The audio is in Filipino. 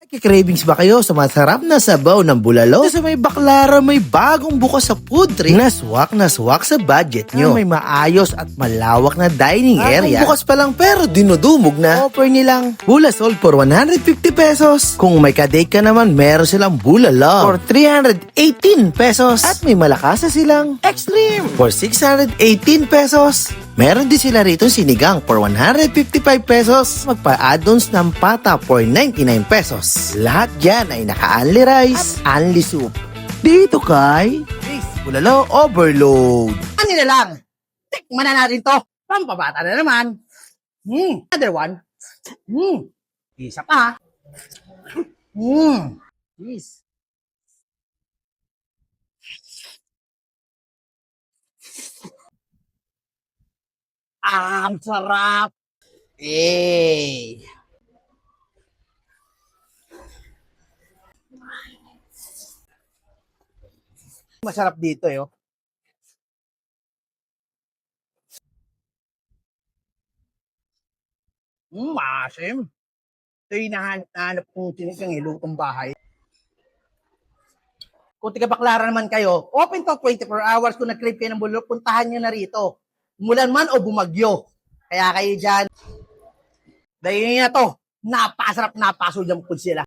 Cravings ba kayo sa masarap na sabaw ng bulalo? Sa may Baclaran may bagong bukas sa food trip na swak sa budget nyo. May maayos at malawak na dining area. Bukas pa lang pero dinudumog na. Offer nilang bulasol for 150 pesos. Kung may kadate ka naman, meron silang bulalo for 318 pesos. At may malakas na silang extreme for 618 pesos. Meron din sila rito sinigang for 155 pesos. Magpa-add-ons ng pata for 99 pesos. Lahat dyan ay naka-only rice at only soup. Dito kay Bulalo Overload. Ano na lang? Tikman na natin to. Pampabata na naman. Another one. Isa pa. Yes. Ang sarap. Masarap dito, yo. Masim. Ito yung nahanap kong sinigang lutong bahay. Kung taga-Baclaran naman kayo, open to 24 hours. Kung nag-crave kayo ng bulalo, puntahan nyo na rito. Umulan man o bumagyo. Kaya kayo dyan, dahil na to, napasarap, napasudyang food sila.